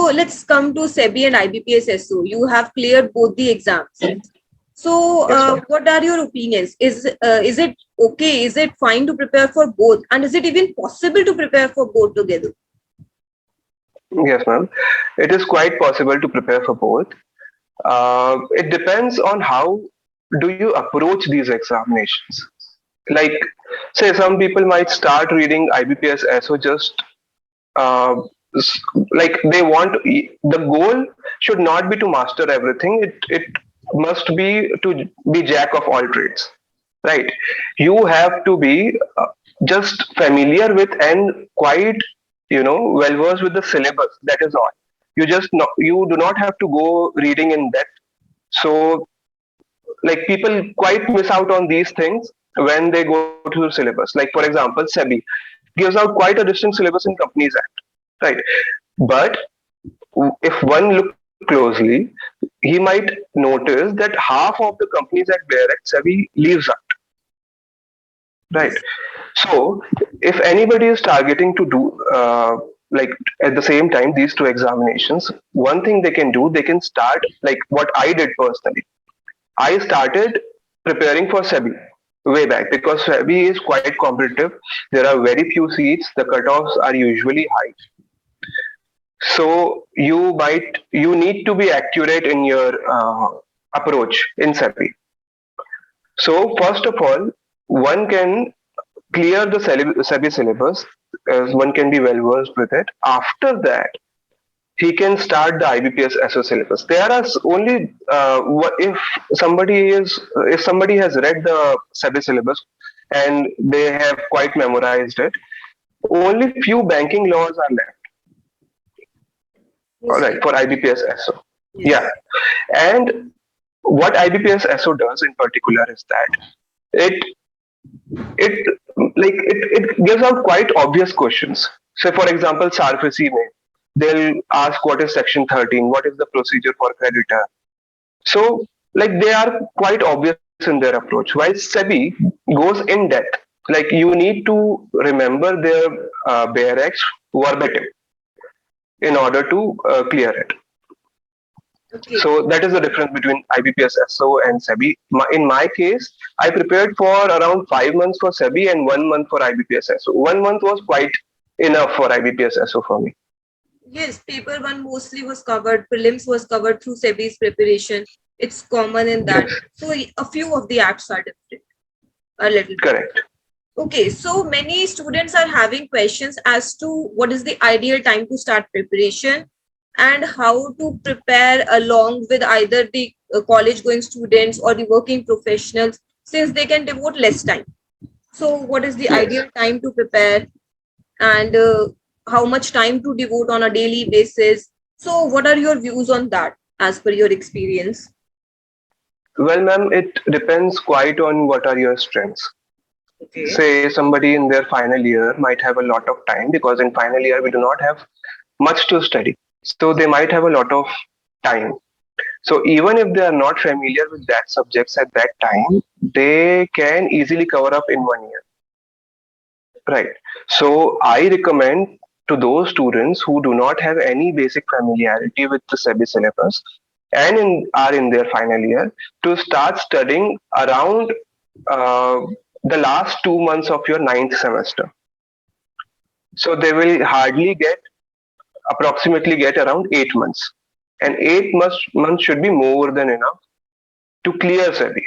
let's come to SEBI and IBPS SO. You have cleared both the exams. So, Yes, ma'am. what are your opinions? Is it okay? Is it fine to prepare for both? And is it even possible to prepare for both together? Yes, ma'am. It is quite possible to prepare for both. It depends on how do you approach these examinations. Like, say, some people might start reading IBPS SO just uh, s- like they want. The goal should not be to master everything. It must be to be jack of all trades, right? You have to be just familiar with and quite well versed with the syllabus. That is all. You do not have to go reading in depth. So like people quite miss out on these things when they go to the syllabus. Like for example, SEBI gives out quite a distinct syllabus in Companies Act, right? But if one look closely, he might notice that half of the Companies Act direct SEBI leaves out, right? Yes. So if anybody is targeting to do like at the same time these two examinations, one thing they can do, they can start like what I did personally. I started preparing for SEBI way back because SEBI is quite competitive. There are very few seats. The cutoffs are usually high. So you need to be accurate in your approach in SEBI. So first of all, one can clear the SEBI syllabus. One can be well versed with it. After that, he can start the IBPS SO syllabus. There are only if somebody has read the SEBI syllabus and they have quite memorized it, only few banking laws are left. All right, Mostly. for IBPS SO. Yeah, Yes. and what IBPS SO does in particular is that it it it gives out quite obvious questions. Say for example, SARFAESI may they'll ask what is Section 13, what is the procedure for creditor. So like they are quite obvious in their approach. While SEBI goes in depth, like you need to remember their bare X verbatim in order to clear it. Okay. So that is the difference between IBPS SO and SEBI. In my case, I prepared for around 5 months for SEBI and 1 month for IBPS SO. 1 month was quite enough for IBPS SO for me. Yes, paper one mostly was covered. Prelims was covered through SEBI's preparation. It's common in that. Yes, So a few of the acts are different, a little bit. correct. Okay, so many students are having questions as to what is the ideal time to start preparation and how to prepare along with either the college going students or the working professionals, since they can devote less time. So what is the Yes. ideal time to prepare, and how much time to devote on a daily basis? So what are your views on that as per your experience? Well, ma'am, it depends quite on what are your strengths. Okay. Say somebody in their final year might have a lot of time because in final year we do not have much to study. So they might have a lot of time. So even if they are not familiar with that subjects at that time, they can easily cover up in 1 year. Right. So I recommend to those students who do not have any basic familiarity with the SEBI syllabus and are in their final year to start studying around uh, the last 2 months of your ninth semester. So they will hardly get approximately get around 8 months, and 8 months should be more than enough to clear SEBI.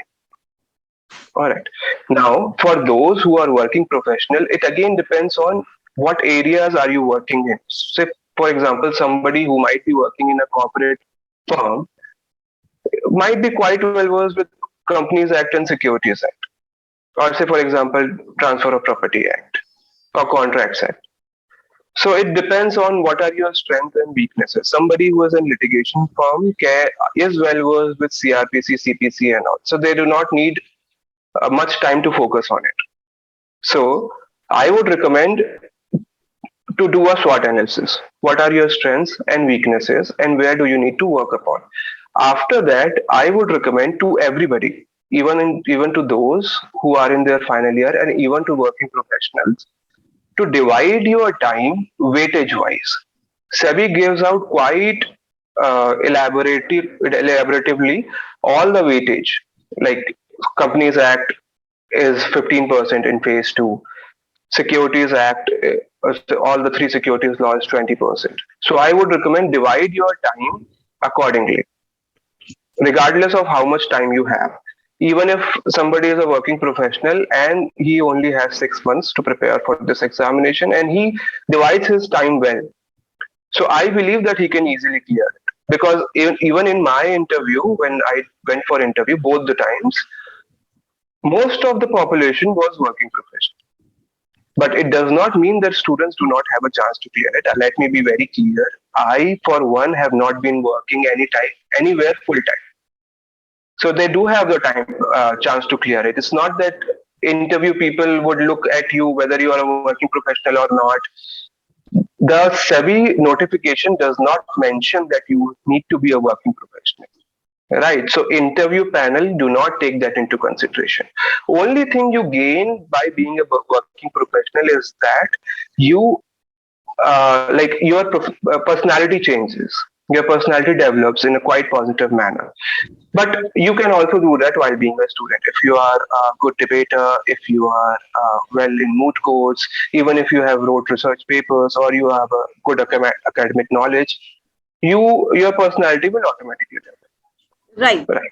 All right. Now, for those who are working professional, it again depends on what areas are you working in. Say, for example, somebody who might be working in a corporate firm might be quite well versed with Companies Act and Securities Act, or say, for example, Transfer of Property Act or Contracts Act. So it depends on what are your strengths and weaknesses. Somebody who is in litigation firm is well versed with CRPC, CPC, and all. So they do not need much time to focus on it. So I would recommend to do a SWOT analysis. What are your strengths and weaknesses, and where do you need to work upon? After that, I would recommend to everybody, even to those who are in their final year and even to working professionals, to divide your time weightage wise. SEBI gives out quite elaboratively all the weightage. Like Companies Act is 15% in phase two. Securities Act, all the three securities laws 20%. So I would recommend divide your time accordingly, regardless of how much time you have. Even if somebody is a working professional and he only has 6 months to prepare for this examination and he divides his time well, so I believe that he can easily clear it. Because even in my interview, when I went for interview both the times, most of the population was working professional. But it does not mean that students do not have a chance to clear it. Let me be very clear. I, for one, have not been working anywhere full time. So they do have the chance to clear it. It's not that interview people would look at you whether you are a working professional or not. The SEBI notification does not mention that you need to be a working professional. Right. So interview panel do not take that into consideration. Only thing you gain by being a working professional is that you like your personality changes. Your personality develops in a quite positive manner. But you can also do that while being a student. If you are a good debater, if you are well in moot courts, even if you have wrote research papers or you have a good academic knowledge, your personality will automatically develop. Right. Right.